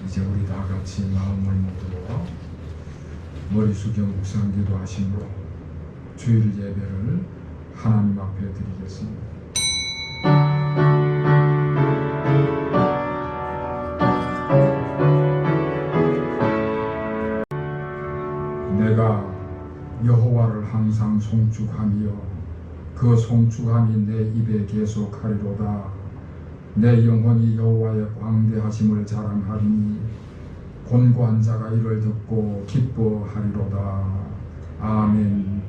이제 우리 다 같이 마음을 모으고 머리 숙여 묵상 기도하심으로 주일 예배를 하나님 앞에 드리겠습니다. 내가 여호와를 항상 송축하며 그 송축함이 내 입에 계속하리로다. 내 영혼이 여호와의 광대하심을 자랑하리니 곤고한 자가 이를 듣고 기뻐하리로다. 아멘.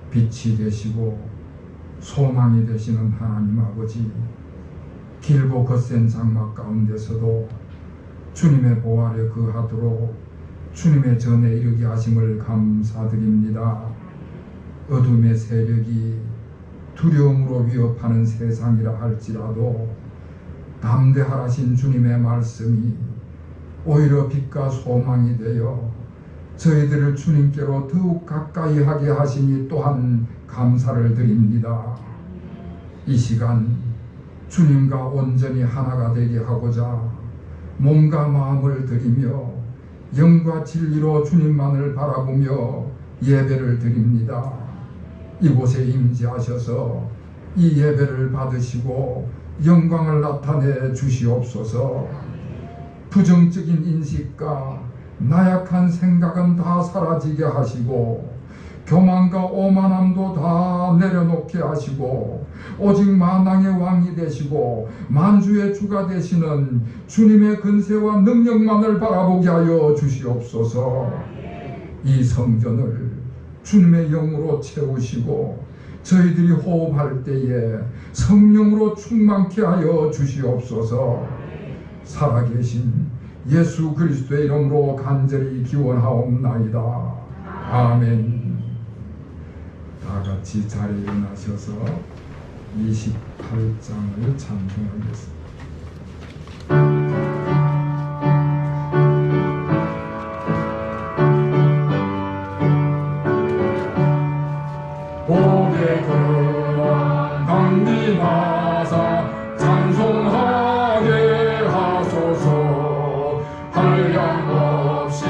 빛이 되시고 소망이 되시는 하나님 아버지, 길고 거센 장막 가운데서도 주님의 보활에 거하도록 주님의 전에 이르게 하심을 감사드립니다. 어둠의 세력이 두려움으로 위협하는 세상이라 할지라도 담대하신 주님의 말씀이 오히려 빛과 소망이 되어 저희들을 주님께로 더욱 가까이 하게 하시니 또한 감사를 드립니다. 이 시간 주님과 온전히 하나가 되게 하고자 몸과 마음을 드리며 영과 진리로 주님만을 바라보며 예배를 드립니다. 이곳에 임재하셔서 이 예배를 받으시고 영광을 나타내 주시옵소서. 부정적인 인식과 나약한 생각은 다 사라지게 하시고 교만과 오만함도 다 내려놓게 하시고 오직 만왕의 왕이 되시고 만주의 주가 되시는 주님의 근세와 능력만을 바라보게 하여 주시옵소서. 이 성전을 주님의 영으로 채우시고 저희들이 호흡할 때에 성령으로 충만케 하여 주시옵소서. 살아계신 예수 그리스도의 이름으로 간절히 기원하옵나이다. 아멘. 다 같이 자리에 일어나셔서 28장을 찬송하겠습니다. 복의 근원 강림하사 찬송하게 하소서. 한량없이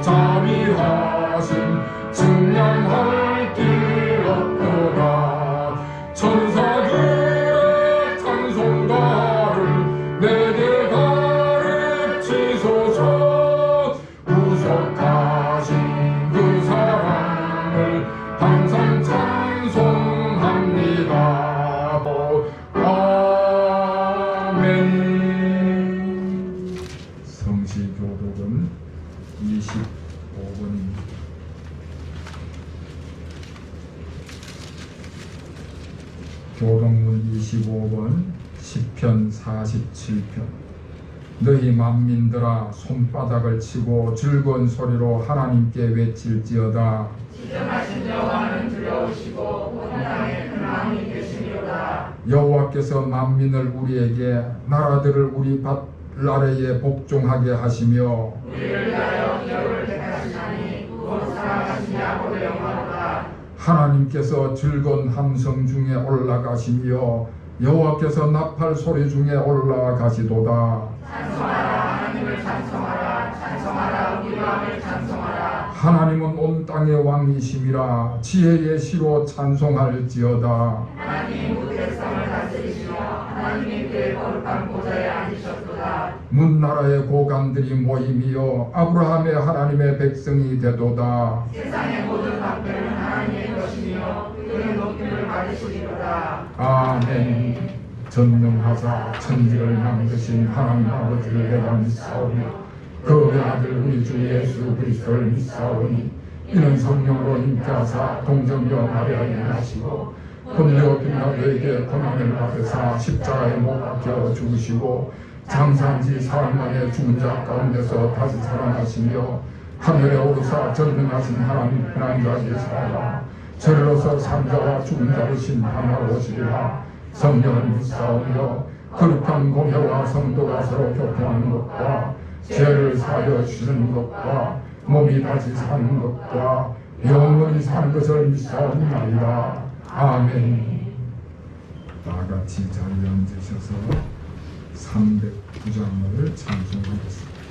자비하신 증량할 길 없도다. 천사들의 찬송가를 내게 가르치소서. 구속하신 그 사랑을 항상 찬송합니다. 아멘. 성시교독은 25번. 교독문 25번 시편 47편. 너희 만민들아 손바닥을 치고 즐거운 소리로 하나님께 외칠지어다. 지정하신 여호와는 두려우시고 온 땅에 큰 왕이 되시리로다. 여호와께서 만민을 우리에게 나라들을 우리 발 아래에 복종하게 하시며 우리를 위하여 기업을 택하시나니 곧 사랑하신 야곱의 영광이로다. 하나님께서 즐거운 함성 중에 올라가시며 여호와께서 나팔 소리 중에 올라가시도다. 찬송하라 하나님을 찬송하라. 찬송하라 우리 왕을 찬송하라. 하나님은 온 땅의 왕이심이라 지혜의 시로 찬송할지어다. 하나님 그 백성을 다스리시며 하나님이 그의 거룩한 보좌에 앉으셨도다. 문나라의 고관들이 모임이여 아브라함의 하나님의 백성이 되도다. 세상의 모든 박대는 하나님의 것이며 그의 높임을 받으시리로다. 아멘. 전능하사 천지를 만드신 하나님 아버지를 내가 믿사오며 그 아들 우리 주 예수 그리스도를 믿사오니 이는 성령으로 잉태하사 동정녀 마리아에 나시고 본디오 빌라도에게 고난을 받으사 십자가에 못 박혀 죽으시고 장사한지 사흘 만에 죽은 자 가운데서 다시 살아나시며 하늘에 오르사 전능하신 하나님 편안자 계시다가 저리로서 산자와 죽은 자를 심판하러 오시리라. 성령을 믿사오며 거룩한 공회와 성도가 서로 교통하는 것과 죄를 사하여 주시는 것과 몸이 다시 사는 것과 영원히 사는 것을 믿사옵나이다. 아멘. 다같이 자리에 앉으셔서 309장을 찬송하겠습니다.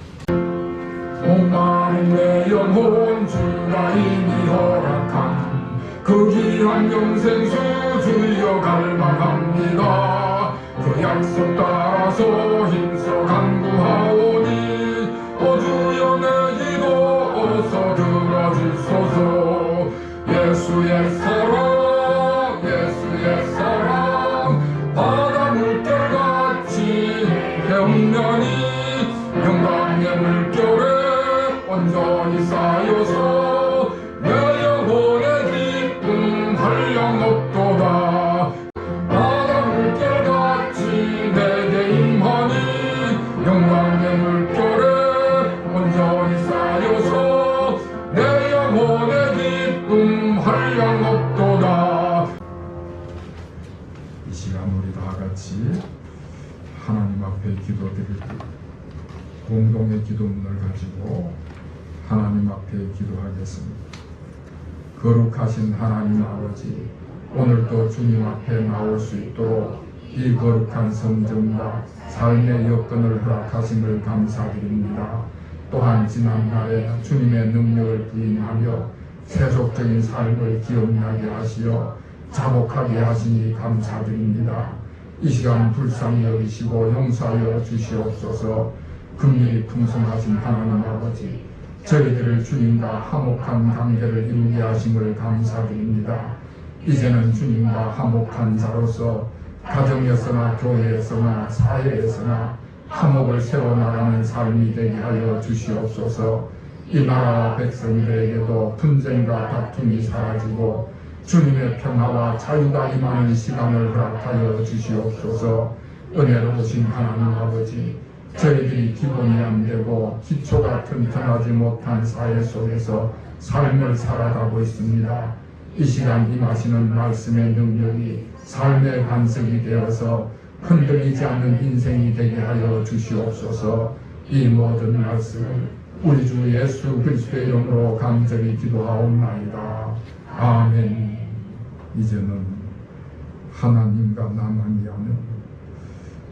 목마른 내 영혼 주가 이미 허락한 그 귀한 영생수 주여 갈망합니다. 그 약속 따라서 힘써 간구하오니 오 주여 내 기도 어서 들어주소서. 예수의 사랑 예수의 사랑 바다 물결같이 해운면이 영광의 물결에 온전히 쌓여서 내 영혼의 기쁨 한량없도다. 바다 물결같이 내게 임하니 영광의 물결에 온전히 쌓여서 내 영혼의 기쁨 한량없도다. 이 시간 우리 다같이 하나님 앞에 기도드리고 공동의 기도문을 가지고 하나님 앞에 기도하겠습니다. 거룩하신 하나님 아버지, 오늘도 주님 앞에 나올 수 있도록 이 거룩한 성전과 삶의 여건을 허락하심을 감사드립니다. 또한 지난날에 주님의 능력을 부인하며 세속적인 삶을 기억나게 하시어 자복하게 하시니 감사드립니다. 이 시간 불쌍히 여기시고 용서하여 주시옵소서. 긍휼이 풍성하신 하나님 아버지, 저희들을 주님과 화목한 관계를 이루게 하심을 감사드립니다. 이제는 주님과 화목한 자로서 가정에서나 교회에서나 사회에서나 화목을 세워나가는 삶이 되게 하여 주시옵소서. 이 나라와 백성들에게도 분쟁과 다툼이 사라지고 주님의 평화와 자유가 임하는 시간을 허락하여 주시옵소서. 은혜로우신 하나님 아버지, 저희들이 기본이 안 되고 기초가 튼튼하지 못한 사회 속에서 삶을 살아가고 있습니다. 이 시간 임하시는 말씀의 능력이 삶의 반석이 되어서 흔들리지 않는 인생이 되게 하여 주시옵소서. 이 모든 말씀을 우리 주 예수 그리스도의 이름으로 간절히 기도하옵나이다. 아멘. 이제는 하나님과 나만이 하는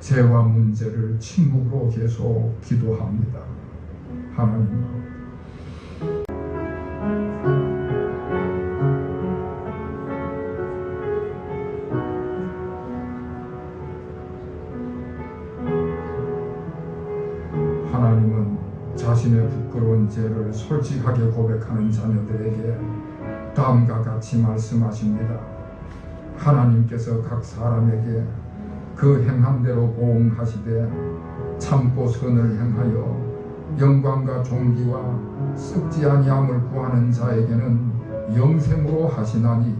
죄와 문제를 침묵으로 계속 기도합니다. 하나님, 하나님은 자신의 부끄러운 죄를 솔직하게 고백하는 자녀들에게 다음과 같이 말씀하십니다. 하나님께서 각 사람에게 그 행함대로 보응하시되 참고 선을 행하여 영광과 존귀와 썩지 아니함을 구하는 자에게는 영생으로 하시나니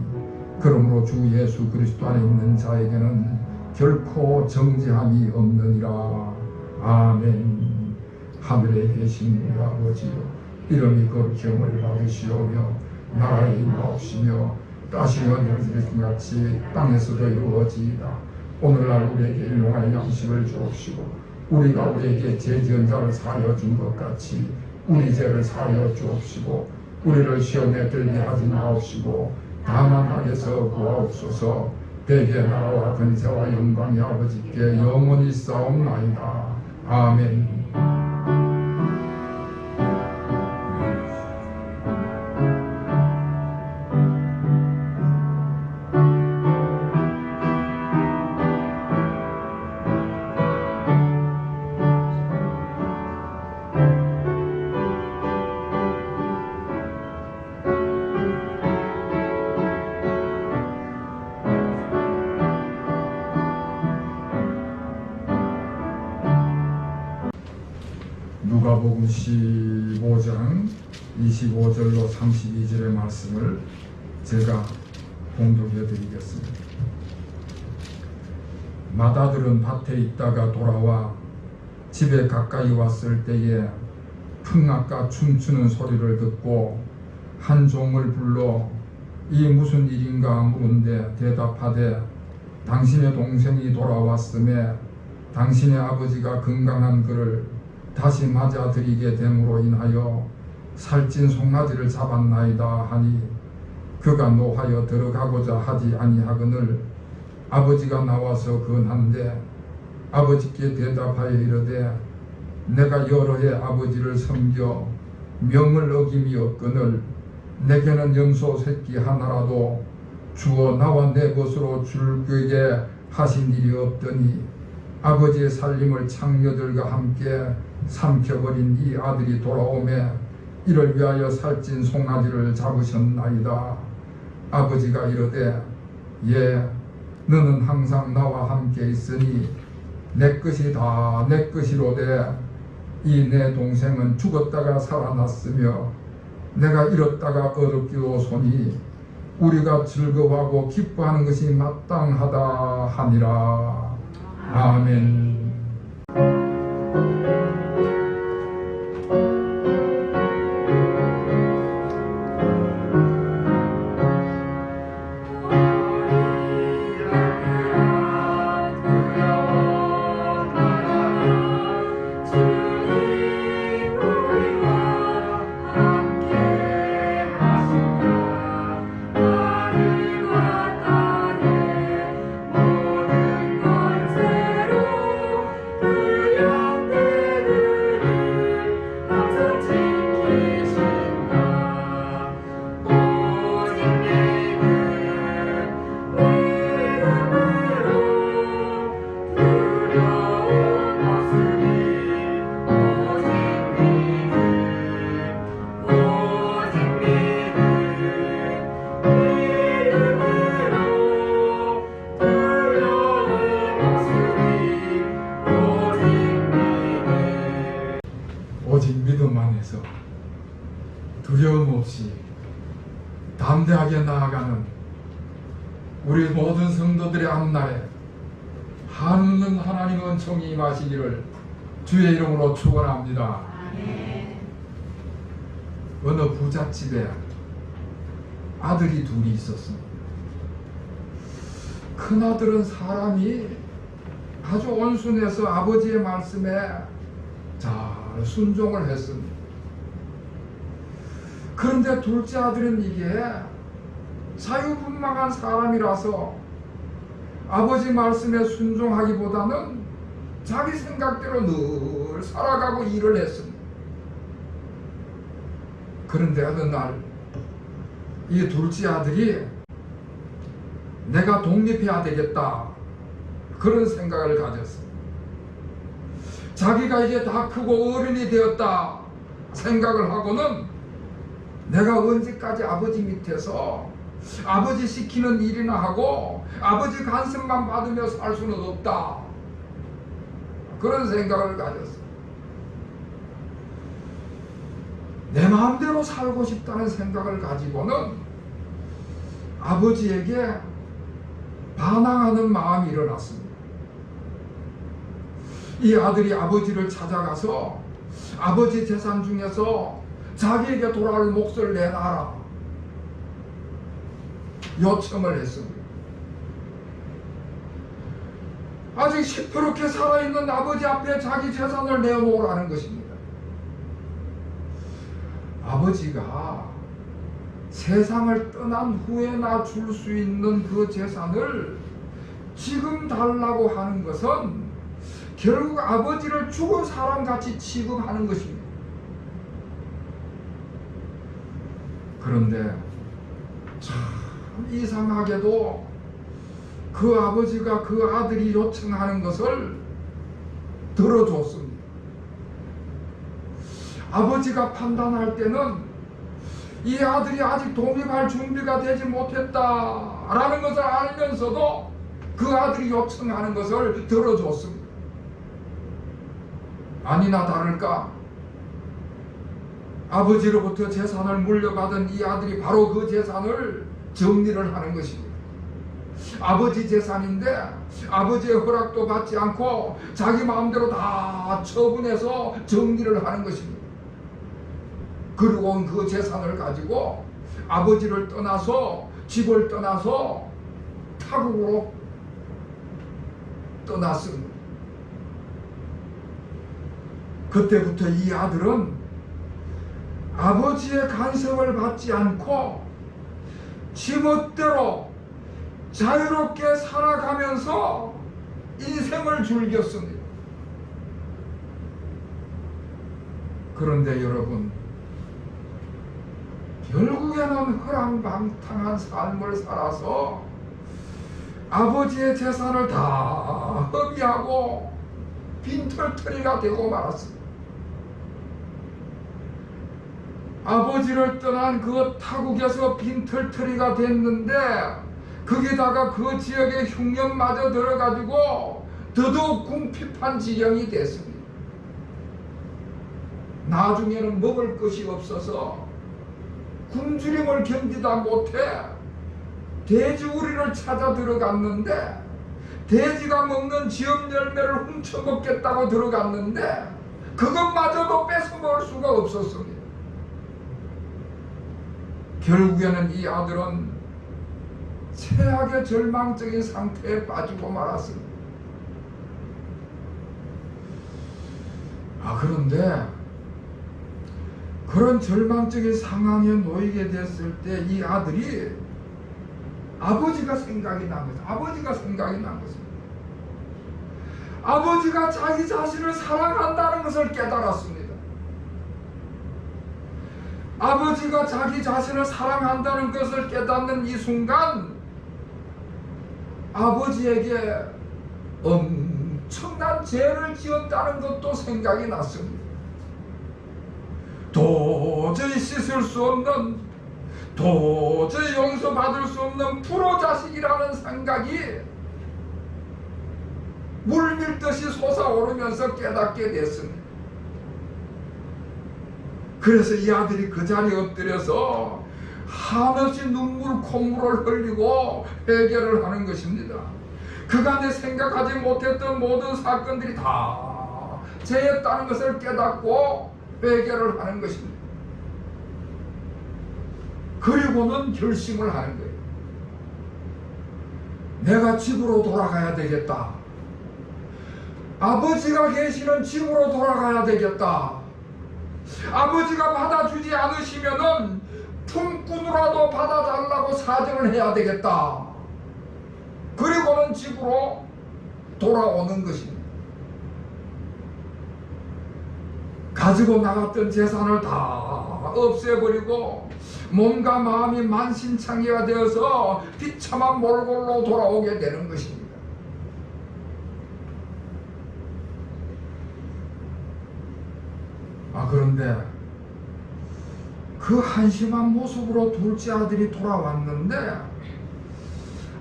그러므로 주 예수 그리스도 안에 있는 자에게는 결코 정죄함이 없느니라. 아멘. 하늘에 계신 우리 아버지여, 이름이 거룩히 여김을 받으시오며 나라의 임하옵시며 뜻이 하늘에서 같이 땅에서도 이루어지이다. 오늘날 우리에게 일용할 양식을 주옵시고 우리가 우리에게 죄 지은 자를 사하여 준 것 같이 우리 죄를 사하여 주옵시고 우리를 시험에 들게 하지 마옵시고 다만 악에서 구하옵소서. 대개 나라와 권세와 영광이 아버지께 영원히 싸움나이다. 아멘. 누가복음 15장 25절로 32절의 말씀을 제가 봉독해 드리겠습니다. 마다들은 밭에 있다가 돌아와 집에 가까이 왔을 때에 풍악과 춤추는 소리를 듣고 한 종을 불러 이 무슨 일인가 물은데 대답하되 당신의 동생이 돌아왔음에 당신의 아버지가 건강한 그를 다시 맞아들이게 됨으로 인하여 살찐 송아지를 잡았나이다 하니 그가 노하여 들어가고자 하지 아니하거늘 아버지가 나와서 건한데 아버지께 대답하여 이르되 내가 여러 해 아버지를 섬겨 명을 어김이 없거늘 내게는 염소 새끼 하나라도 주어 나와 내 것으로 줄게 하신 일이 없더니 아버지의 살림을 창녀들과 함께 삼켜버린 이 아들이 돌아오매 이를 위하여 살찐 송아지를 잡으셨나이다. 아버지가 이르되 예 너는 항상 나와 함께 있으니 내 것이 다 내 것이로되 이 내 동생은 죽었다가 살아났으며 내가 잃었다가 얻었기로소니 우리가 즐거워하고 기뻐하는 것이 마땅하다 하니라. 아멘. 오직 믿음 안에서 두려움 없이 담대하게 나아가는 우리 모든 성도들의 앞날에 한없는 하나님의 은총이 임하시기를 주의 이름으로 축원합니다. 어느 부잣집에 아들이 둘이 있었습니다. 큰아들은 사람이 아주 온순해서 아버지의 말씀에 잘 순종을 했습니다. 그런데 둘째 아들은 이게 자유분방한 사람이라서 아버지 말씀에 순종하기보다는 자기 생각대로 늘 살아가고 일을 했습니다. 그런데 어느 날 이 둘째 아들이 내가 독립해야 되겠다 그런 생각을 가졌습니다. 자기가 이제 다 크고 어른이 되었다 생각을 하고는 내가 언제까지 아버지 밑에서 아버지 시키는 일이나 하고 아버지 간섭만 받으며 살 수는 없다 그런 생각을 가졌어요. 내 마음대로 살고 싶다는 생각을 가지고는 아버지에게 반항하는 마음이 일어났습니다. 이 아들이 아버지를 찾아가서 아버지 재산 중에서 자기에게 돌아올 몫을 내놔라 요청을 했습니다. 아직 시퍼렇게 살아있는 아버지 앞에 자기 재산을 내놓으라는 것입니다. 아버지가 세상을 떠난 후에나 줄 수 있는 그 재산을 지금 달라고 하는 것은 결국 아버지를 죽은 사람같이 취급하는 것입니다. 그런데 참 이상하게도 그 아버지가 그 아들이 요청하는 것을 들어줬습니다. 아버지가 판단할 때는 이 아들이 아직 독립할 준비가 되지 못했다라는 것을 알면서도 그 아들이 요청하는 것을 들어줬습니다. 아니나 다를까 아버지로부터 재산을 물려받은 이 아들이 바로 그 재산을 정리를 하는 것입니다. 아버지 재산인데 아버지의 허락도 받지 않고 자기 마음대로 다 처분해서 정리를 하는 것입니다. 그리고 그 재산을 가지고 아버지를 떠나서 집을 떠나서 타국으로 떠났습니다. 그때부터 이 아들은 아버지의 간섭을 받지 않고 지멋대로 자유롭게 살아가면서 인생을 즐겼습니다. 그런데 여러분, 결국에는 허랑방탕한 삶을 살아서 아버지의 재산을 다 허비하고 빈털터리가 되고 말았습니다. 아버지를 떠난 그 타국에서 빈털터리가 됐는데 거기다가 그 지역의 흉년마저 들어가지고 더더욱 궁핍한 지경이 됐습니다. 나중에는 먹을 것이 없어서 굶주림을 견디다 못해 돼지우리를 찾아 들어갔는데 돼지가 먹는 지엽 열매를 훔쳐먹겠다고 들어갔는데 그것마저도 뺏어먹을 수가 없었습니다. 결국에는 이 아들은 최악의 절망적인 상태에 빠지고 말았습니다. 그런데 그런 절망적인 상황에 놓이게 됐을 때 이 아들이 아버지가 생각이 난 거죠. 아버지가 자기 자신을 사랑한다는 것을 깨달았습니다. 아버지가 자기 자신을 사랑한다는 것을 깨닫는 이 순간 아버지에게 엄청난 죄를 지었다는 것도 생각이 났습니다. 도저히 씻을 수 없는, 도저히 용서받을 수 없는 불효자식이라는 생각이 물밀듯이 솟아오르면서 깨닫게 됐습니다. 그래서 이 아들이 그 자리에 엎드려서 한없이 콧물을 흘리고 회개를 하는 것입니다. 그간에 생각하지 못했던 모든 사건들이 다 죄였다는 것을 깨닫고 회개를 하는 것입니다. 그리고는 결심을 하는 거예요. 내가 집으로 돌아가야 되겠다. 아버지가 계시는 집으로 돌아가야 되겠다. 아버지가 받아주지 않으시면은 품꾼으로라도 받아달라고 사정을 해야 되겠다. 그리고는 집으로 돌아오는 것입니다. 가지고 나갔던 재산을 다 없애버리고 몸과 마음이 만신창이가 되어서 비참한 몰골로 돌아오게 되는 것입니다. 그런데 그 한심한 모습으로 둘째 아들이 돌아왔는데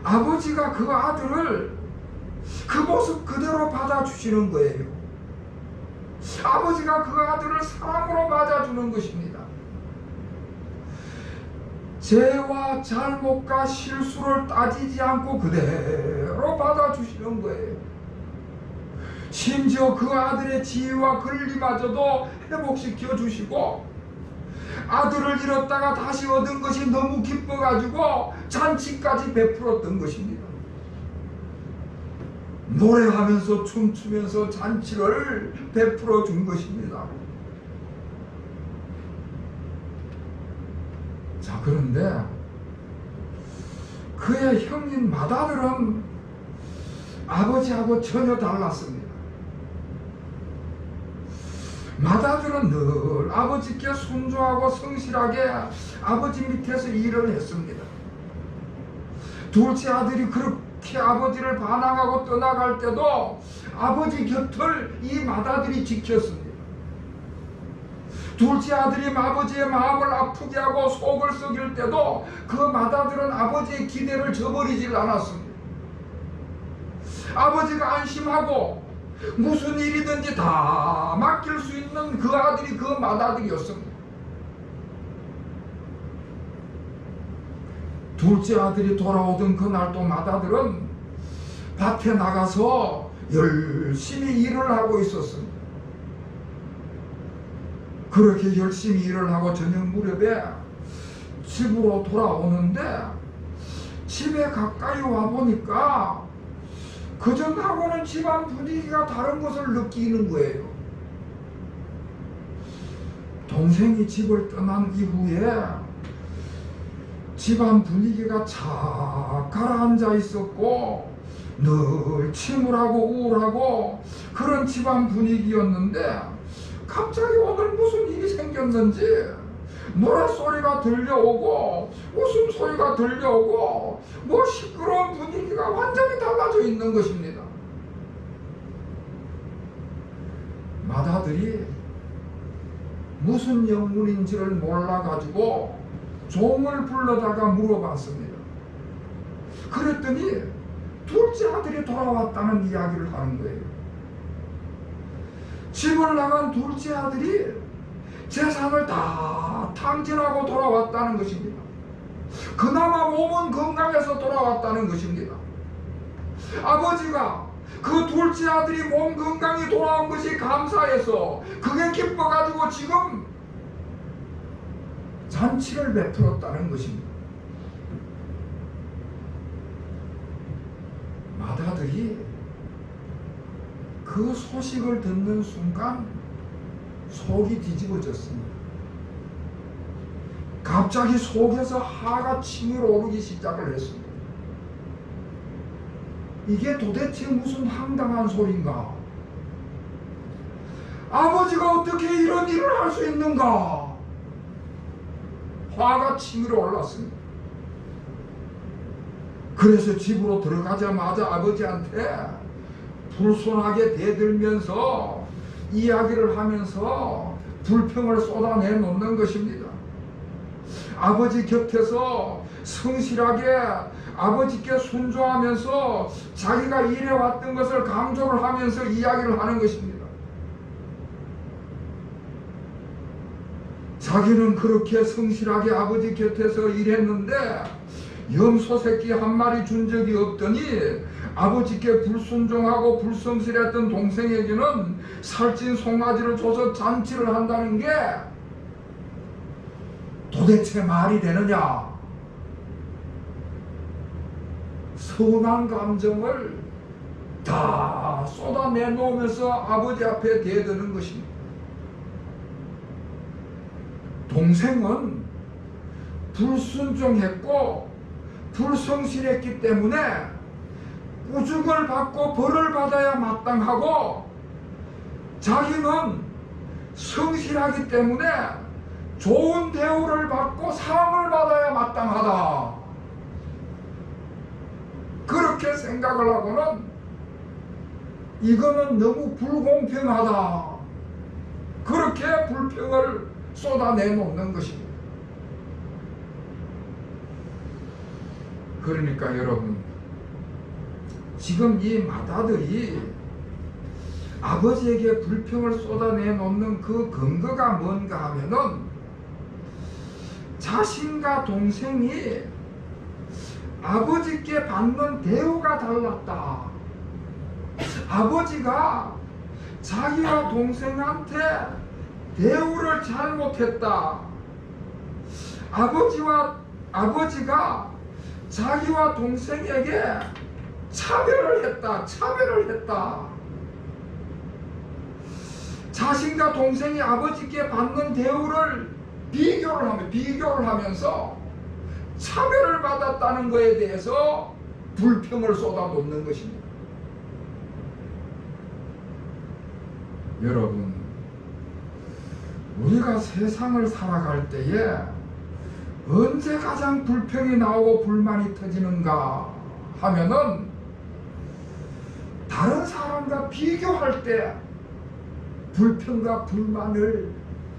아버지가 그 아들을 그 모습 그대로 받아주시는 거예요. 아버지가 그 아들을 사랑으로 맞아주는 것입니다. 죄와 잘못과 실수를 따지지 않고 그대로 받아주시는 거예요. 심지어 그 아들의 지위와 권리마저도 회복시켜 주시고 아들을 잃었다가 다시 얻은 것이 너무 기뻐가지고 잔치까지 베풀었던 것입니다. 노래하면서 춤추면서 잔치를 베풀어 준 것입니다. 자, 그런데 그의 형님 맏아들은 아버지하고 전혀 달랐습니다. 맏아들은 늘 아버지께 순조하고 성실하게 아버지 밑에서 일을 했습니다. 둘째 아들이 그렇게 아버지를 반항하고 떠나갈 때도 아버지 곁을 이 맏아들이 지켰습니다. 둘째 아들이 아버지의 마음을 아프게 하고 속을 썩일 때도 그 맏아들은 아버지의 기대를 저버리질 않았습니다. 아버지가 안심하고 무슨 일이든지 다 맡길 수 있는 그 아들이 그 맏아들이었습니다. 둘째 아들이 돌아오던 그날도 맏아들은 밭에 나가서 열심히 일을 하고 있었습니다. 그렇게 열심히 일을 하고 저녁 무렵에 집으로 돌아오는데 집에 가까이 와보니까 그전하고는 집안 분위기가 다른 것을 느끼는 거예요. 동생이 집을 떠난 이후에 집안 분위기가 착 가라앉아 있었고 늘 침울하고 우울하고 그런 집안 분위기였는데 갑자기 오늘 무슨 일이 생겼는지 노랫소리가 들려오고 웃음소리가 들려오고 뭐 시끄러운 분위기가 완전히 달라져 있는 것입니다. 맏아들이 무슨 영문인지를 몰라가지고 종을 불러다가 물어봤습니다. 그랬더니 둘째 아들이 돌아왔다는 이야기를 하는 거예요. 집을 나간 둘째 아들이 재산을 다 탕진하고 돌아왔다는 것입니다. 그나마 몸은 건강해서 돌아왔다는 것입니다. 아버지가 그 둘째 아들이 몸 건강히 돌아온 것이 감사해서 그게 기뻐가지고 지금 잔치를 베풀었다는 것입니다. 맏아들이 그 소식을 듣는 순간 속이 뒤집어졌습니다. 갑자기 속에서 화가 치밀어 오르기 시작을 했습니다. 이게 도대체 무슨 황당한 소린가? 아버지가 어떻게 이런 일을 할 수 있는가? 화가 치밀어 올랐습니다. 그래서 집으로 들어가자마자 아버지한테 불손하게 대들면서 이야기를 하면서 불평을 쏟아내 놓는 것입니다. 아버지 곁에서 성실하게 아버지께 순종하면서 자기가 일해왔던 것을 강조를 하면서 이야기를 하는 것입니다. 자기는 그렇게 성실하게 아버지 곁에서 일했는데 염소 새끼 한 마리 준 적이 없더니 아버지께 불순종하고 불성실했던 동생에게는 살찐 송아지를 줘서 잔치를 한다는 게 도대체 말이 되느냐? 선한 감정을 다 쏟아내놓으면서 아버지 앞에 대드는 것입니다. 동생은 불순종했고 불성실했기 때문에 꾸중을 받고 벌을 받아야 마땅하고, 자기는 성실하기 때문에 좋은 대우를 받고 사랑을 받아야 마땅하다. 그렇게 생각을 하고는 이거는 너무 불공평하다. 그렇게 불평을 쏟아내놓는 것입니다. 그러니까 여러분, 지금 이 맏아들이 아버지에게 불평을 쏟아내놓는 그 근거가 뭔가 하면은 자신과 동생이 아버지께 받는 대우가 달랐다. 아버지가 자기와 동생한테 대우를 잘못했다. 아버지가 자기와 동생에게 차별을 했다. 자신과 동생이 아버지께 받는 대우를 비교를 하면서 차별을 받았다는 것에 대해서 불평을 쏟아놓는 것입니다. 여러분, 우리가 세상을 살아갈 때에 언제 가장 불평이 나오고 불만이 터지는가 하면은 다른 사람과 비교할 때 불평과 불만을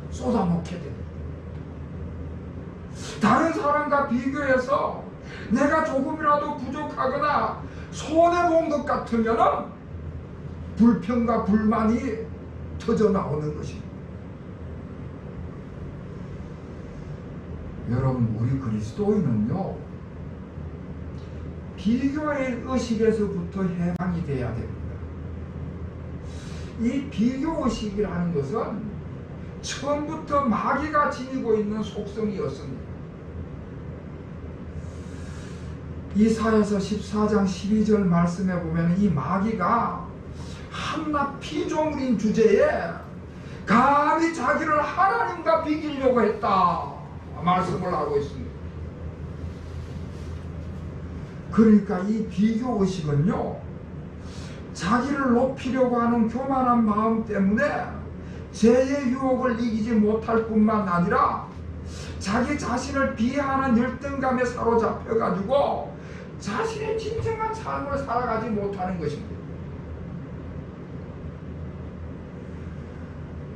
쏟아놓게 됩니다. 다른 사람과 비교해서 내가 조금이라도 부족하거나 손해본 것 같으면은 불평과 불만이 터져 나오는 것입니다. 여러분, 우리 그리스도인은요, 비교의 의식에서부터 해방이 돼야 됩니다. 이 비교의식이라는 것은 처음부터 마귀가 지니고 있는 속성이었습니다. 이사야서 14장 12절 말씀에 보면 이 마귀가 한낱 피조물인 주제에 감히 자기를 하나님과 비기려고 했다 말씀을 하고 있습니다. 그러니까 이 비교의식은요, 자기를 높이려고 하는 교만한 마음 때문에 죄의 유혹을 이기지 못할 뿐만 아니라 자기 자신을 비하하는 열등감에 사로잡혀가지고 자신의 진정한 삶을 살아가지 못하는 것입니다.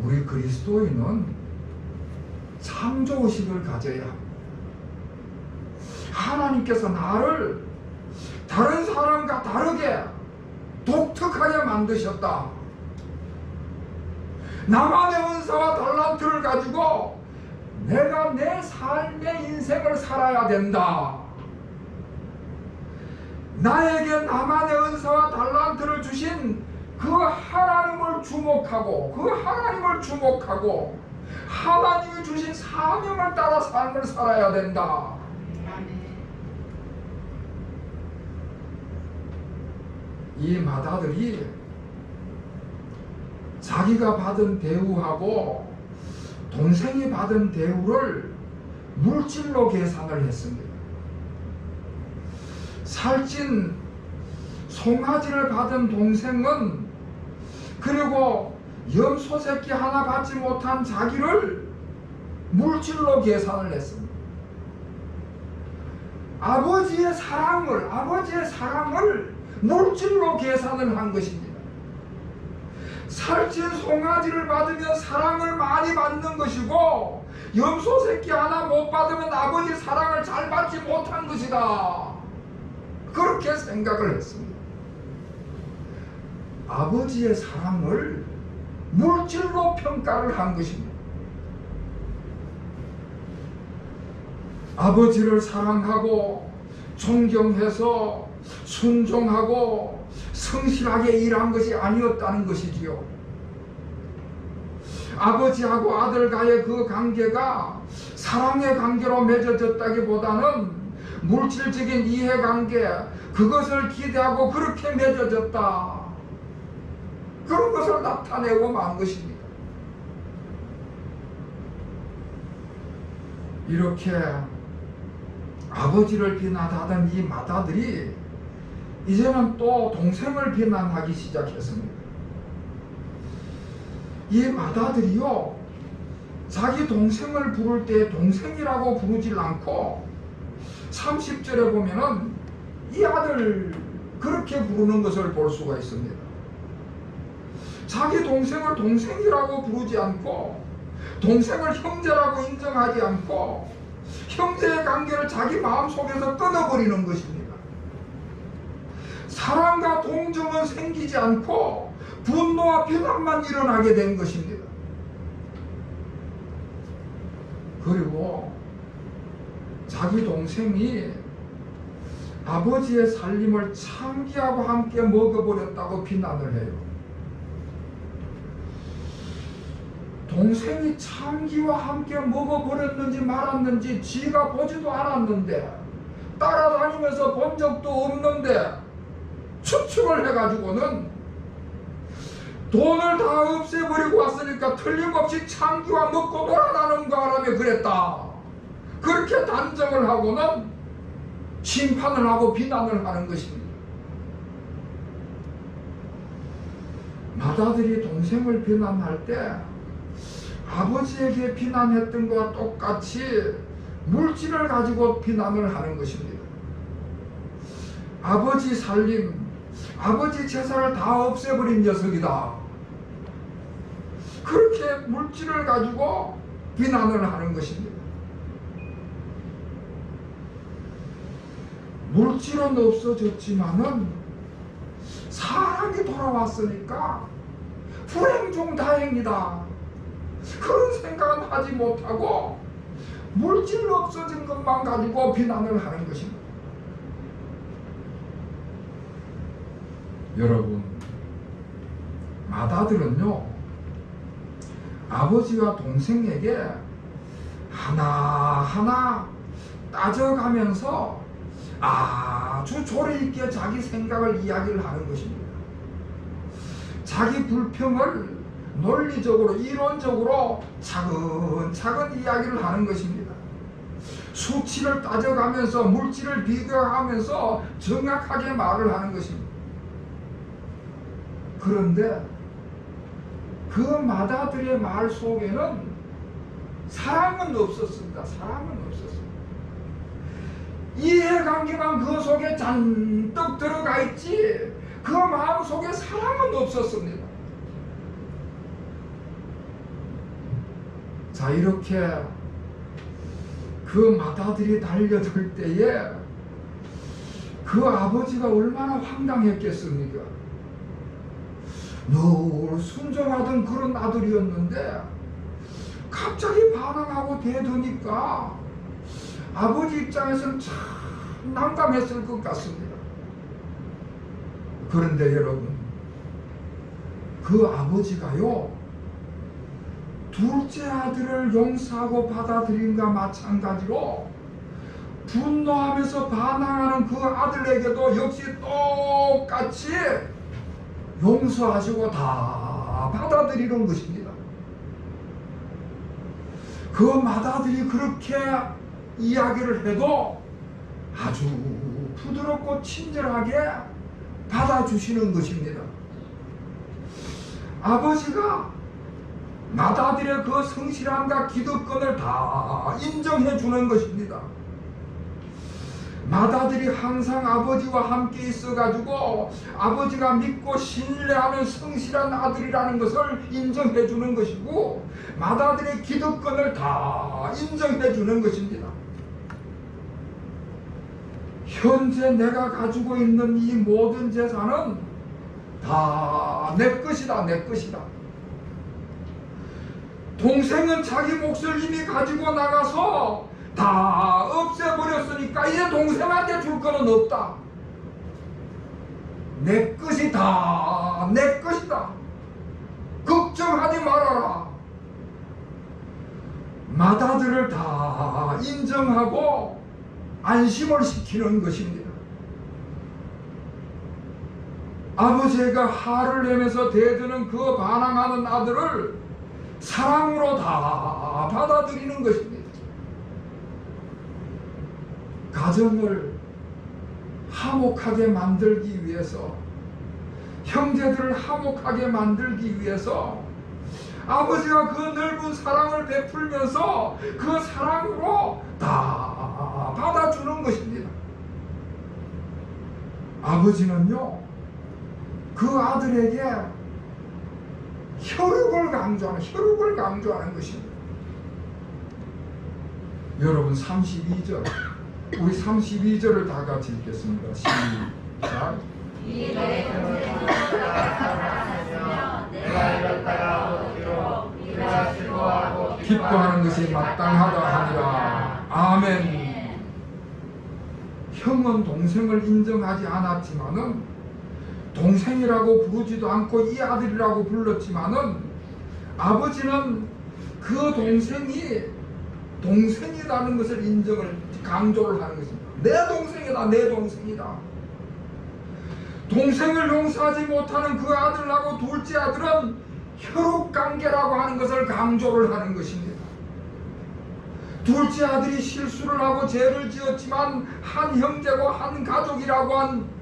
우리 그리스도인은 창조의식을 가져야 합니다. 하나님께서 나를 다른 사람과 다르게 독특하게 만드셨다. 나만의 은사와 달란트를 가지고 내가 내 삶의 인생을 살아야 된다. 나에게 나만의 은사와 달란트를 주신 그 하나님을 주목하고 하나님이 주신 사명을 따라 삶을 살아야 된다. 이 마다들이 자기가 받은 대우하고 동생이 받은 대우를 물질로 계산을 했습니다. 살찐 송아지를 받은 동생은 그리고 염소 새끼 하나 받지 못한 자기를 물질로 계산을 했습니다. 아버지의 사랑을 물질로 계산을 한 것입니다. 살찐 송아지를 받으면 사랑을 많이 받는 것이고 염소 새끼 하나 못 받으면 아버지 사랑을 잘 받지 못한 것이다. 그렇게 생각을 했습니다. 아버지의 사랑을 물질로 평가를 한 것입니다. 아버지를 사랑하고 존경해서 순종하고 성실하게 일한 것이 아니었다는 것이지요. 아버지하고 아들과의 그 관계가 사랑의 관계로 맺어졌다기보다는 물질적인 이해관계, 그것을 기대하고 그렇게 맺어졌다. 그런 것을 나타내고 만 것입니다. 이렇게 아버지를 비난하던 이 마다들이 이제는 또 동생을 비난하기 시작했습니다. 이 마다들이요, 자기 동생을 부를 때 동생이라고 부르질 않고 30절에 보면은 이 아들 그렇게 부르는 것을 볼 수가 있습니다. 자기 동생을 동생이라고 부르지 않고 동생을 형제라고 인정하지 않고 형제의 관계를 자기 마음속에서 끊어버리는 것입니다. 사랑과 동정은 생기지 않고 분노와 비난만 일어나게 된 것입니다. 그리고 자기 동생이 아버지의 살림을 참기하고 함께 먹어버렸다고 비난을 해요. 동생이 참기와 함께 먹어버렸는지 말았는지 지가 보지도 않았는데, 따라다니면서 본 적도 없는데 추측을 해가지고는 돈을 다 없애버리고 왔으니까 틀림없이 참기와 먹고 놀아나는 바람에 그랬다. 그렇게 단정을 하고는 심판을 하고 비난을 하는 것입니다. 마다들이 동생을 비난할 때 아버지에게 비난했던 것과 똑같이 물질을 가지고 비난을 하는 것입니다. 아버지 살림, 아버지 재산을 다 없애버린 녀석이다. 그렇게 물질을 가지고 비난을 하는 것입니다. 물질은 없어졌지만은 사람이 돌아왔으니까 불행 중 다행이다. 그런 생각은 하지 못하고 물질 없어진 것만 가지고 비난을 하는 것입니다. 여러분, 마다들은요, 아버지와 동생에게 하나하나 따져가면서 아주 조리 있게 자기 생각을 이야기를 하는 것입니다. 자기 불평을 논리적으로, 이론적으로 차근차근 이야기를 하는 것입니다. 수치를 따져가면서 물질을 비교하면서 정확하게 말을 하는 것입니다. 그런데 그 마다들의 말 속에는 사랑은 없었습니다. 사랑은 없었습니다. 이해관계만 그 속에 잔뜩 들어가 있지 그 마음 속에 사랑은 없었습니다. 자, 이렇게 그 맏아들이 달려들 때에 그 아버지가 얼마나 황당했겠습니까? 늘 순종하던 그런 아들이었는데 갑자기 반항하고 대드니까 아버지 입장에서는 참 난감했을 것 같습니다. 그런데 여러분, 그 아버지가요, 둘째 아들을 용서하고 받아들인과 마찬가지로 분노하면서 반항하는 그 아들에게도 역시 똑같이 용서하시고 다 받아들이는 것입니다. 그 맏아들이 그렇게 이야기를 해도 아주 부드럽고 친절하게 받아주시는 것입니다. 아버지가 맏아들의 그 성실함과 기득권을 다 인정해 주는 것입니다. 맏아들이 항상 아버지와 함께 있어가지고 아버지가 믿고 신뢰하는 성실한 아들이라는 것을 인정해 주는 것이고 맏아들의 기득권을 다 인정해 주는 것입니다. 현재 내가 가지고 있는 이 모든 재산은 다 내 것이다, 내 것이다. 동생은 자기 몫을 이미 가지고 나가서 다 없애버렸으니까 이제 동생한테 줄 거는 없다. 내 것이 다 내 것이다. 걱정하지 말아라. 맏아들을 다 인정하고 안심을 시키는 것입니다. 아버지가 화를 내면서 대드는 그 반항하는 아들을 사랑으로 다 받아들이는 것입니다. 가정을 화목하게 만들기 위해서, 형제들을 화목하게 만들기 위해서 아버지가 그 넓은 사랑을 베풀면서 그 사랑으로 다 받아주는 것입니다. 아버지는요, 그 아들에게 혈육을 강조하는 것입니다. 여러분 32절, 우리 32절을 다 같이 읽겠습니다. 시작. 이 내 동생은 내가 사랑하며 내가 이렇다가 어찌로 이가 즐거워하고 기뻐하는 것이 마땅하다 하니라. 아멘. 형은 동생을 인정하지 않았지만은 동생이라고 부르지도 않고 이 아들이라고 불렀지만은 아버지는 그 동생이 동생이라는 것을 강조를 하는 것입니다. 내 동생이다, 내 동생이다. 동생을 용서하지 못하는 그 아들하고 둘째 아들은 혈육관계라고 하는 것을 강조를 하는 것입니다. 둘째 아들이 실수를 하고 죄를 지었지만 한 형제고 한 가족이라고 한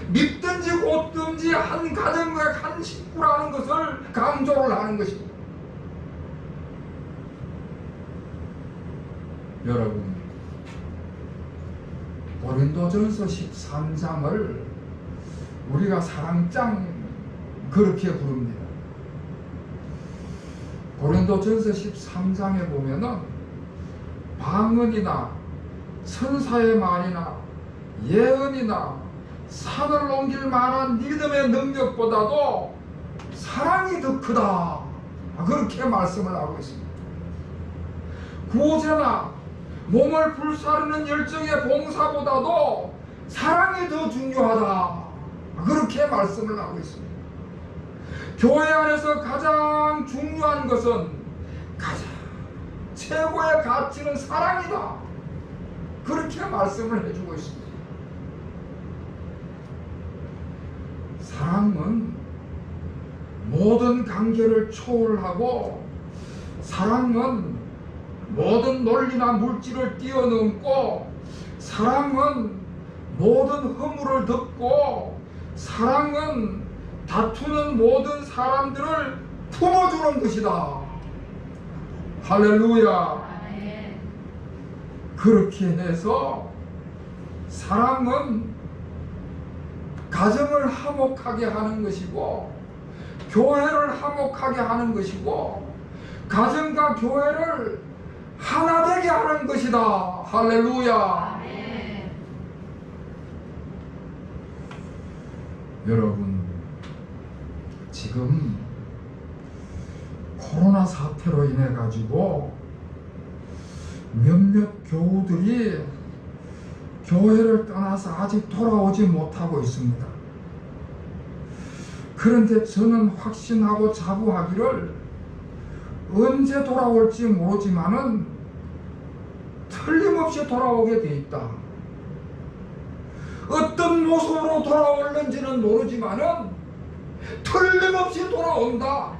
믿든지 곧든지 한 가정과 한 식구라는 것을 강조를 하는 것입니다. 여러분, 고린도전서 13장을 우리가 사랑장 그렇게 부릅니다. 고린도전서 13장에 보면은 방언이나 천사의 말이나 예언이나 산을 옮길 만한 믿음의 능력보다도 사랑이 더 크다, 그렇게 말씀을 하고 있습니다. 구제나 몸을 불사르는 열정의 봉사보다도 사랑이 더 중요하다, 그렇게 말씀을 하고 있습니다. 교회 안에서 가장 중요한 것은, 가장 최고의 가치는 사랑이다, 그렇게 말씀을 해주고 있습니다. 사랑은 모든 관계를 초월하고, 사랑은 모든 논리나 물질을 뛰어넘고, 사랑은 모든 허물을 덮고, 사랑은 다투는 모든 사람들을 품어주는 것이다. 할렐루야. 그렇게 해서 사랑은 가정을 화목하게 하는 것이고 교회를 화목하게 하는 것이고 가정과 교회를 하나 되게 하는 것이다. 할렐루야. 여러분, 지금 코로나 사태로 인해 가지고 몇몇 교우들이 교회를 떠나서 아직 돌아오지 못하고 있습니다. 그런데 저는 확신하고 자부하기를 언제 돌아올지 모르지만은 틀림없이 돌아오게 돼 있다. 어떤 모습으로 돌아올는지는 모르지만은 틀림없이 돌아온다.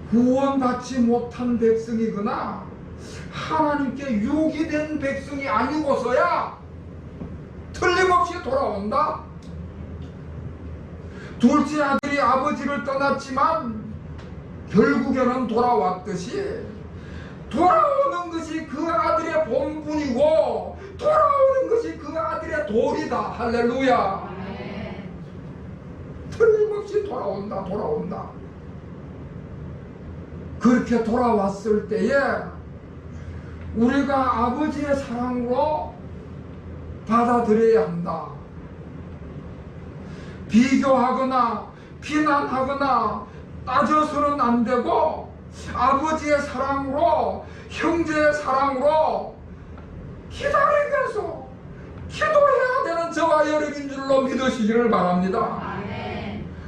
구원받지 못한 백성이거나 하나님께 유기된 백성이 아니고서야 틀림없이 돌아온다. 둘째 아들이 아버지를 떠났지만 결국에는 돌아왔듯이 돌아오는 것이 그 아들의 본분이고 돌아오는 것이 그 아들의 도리다. 할렐루야. 틀림없이 돌아온다. 그렇게 돌아왔을 때에 우리가 아버지의 사랑으로 받아들여야 한다. 비교하거나 비난하거나 따져서는 안 되고 아버지의 사랑으로 형제의 사랑으로 기다리면서 기도해야 되는 저와 여러분인 줄로 믿으시기를 바랍니다.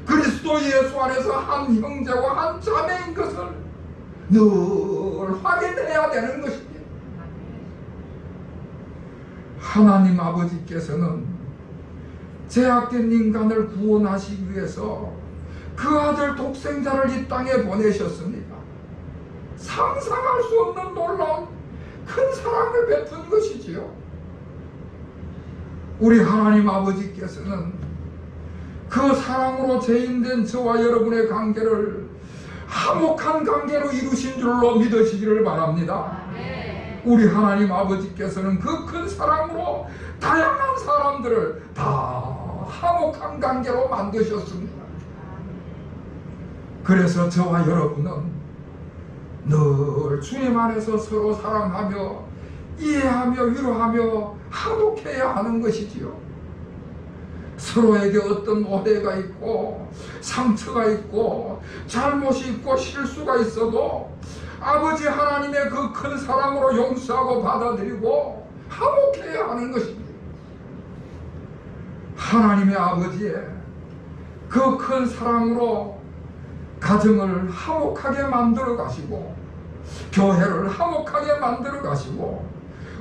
그리스도 예수 안에서 한 형제와 한 자매인 것을 늘 확인해야 되는 것입니다. 하나님 아버지께서는 죄악된 인간을 구원하시기 위해서 그 아들 독생자를 이 땅에 보내셨습니다. 상상할 수 없는 놀라운 큰 사랑을 베푼 것이지요. 우리 하나님 아버지께서는 그 사랑으로 죄인된 저와 여러분의 관계를 화목한 관계로 이루신 줄로 믿으시기를 바랍니다. 우리 하나님 아버지께서는 그 큰 사랑으로 다양한 사람들을 다 화목한 관계로 만드셨습니다. 그래서 저와 여러분은 늘 주님 안에서 서로 사랑하며 이해하며 위로하며 화목해야 하는 것이지요. 서로에게 어떤 오해가 있고 상처가 있고 잘못이 있고 실수가 있어도 아버지 하나님의 그 큰 사랑으로 용서하고 받아들이고 화목해야 하는 것입니다. 하나님의 아버지의 그 큰 사랑으로 가정을 화목하게 만들어 가시고 교회를 화목하게 만들어 가시고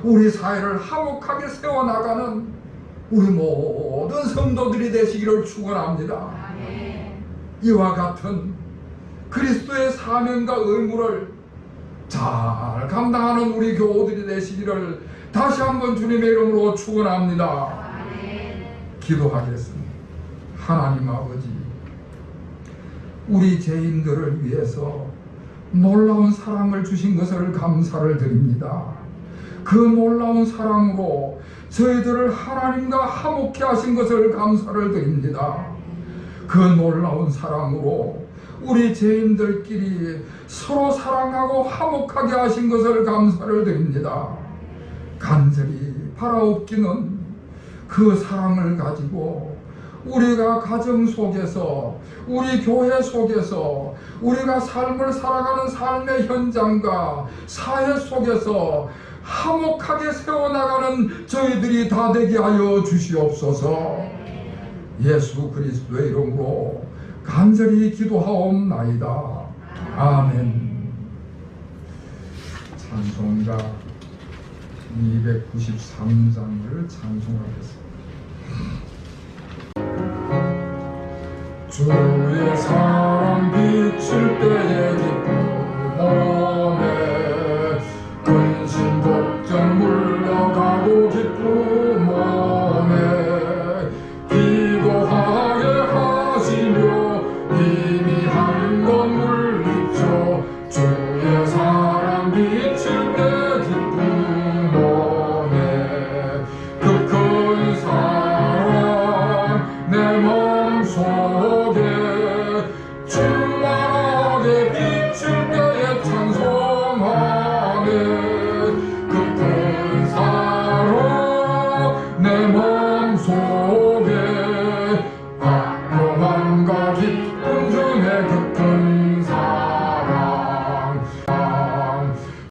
우리 사회를 화목하게 세워나가는 우리 모든 성도들이 되시기를 축원합니다. 이와 같은 그리스도의 사명과 의무를 잘 감당하는 우리 교우들이 되시기를 다시 한번 주님의 이름으로 축원합니다. 기도하겠습니다. 하나님 아버지, 우리 죄인들을 위해서 놀라운 사랑을 주신 것을 감사를 드립니다. 그 놀라운 사랑으로 저희들을 하나님과 화목케 하신 것을 감사를 드립니다. 그 놀라운 사랑으로 우리 죄인들끼리 서로 사랑하고 화목하게 하신 것을 감사를 드립니다. 간절히 바라옵기는 그 사랑을 가지고 우리가 가정 속에서 우리 교회 속에서 우리가 삶을 살아가는 삶의 현장과 사회 속에서 화목하게 세워나가는 저희들이 다 되게 하여 주시옵소서. 예수 그리스도의 이름으로 간절히 기도하옵나이다. 아멘. 찬송가 293장을 찬송하겠습니다. 주의 사랑 비칠 때의 기쁨 오네 근심 걱정 물러가고 기쁨 오네 기도하게 하시며 이미 한 건 물리쳐 모든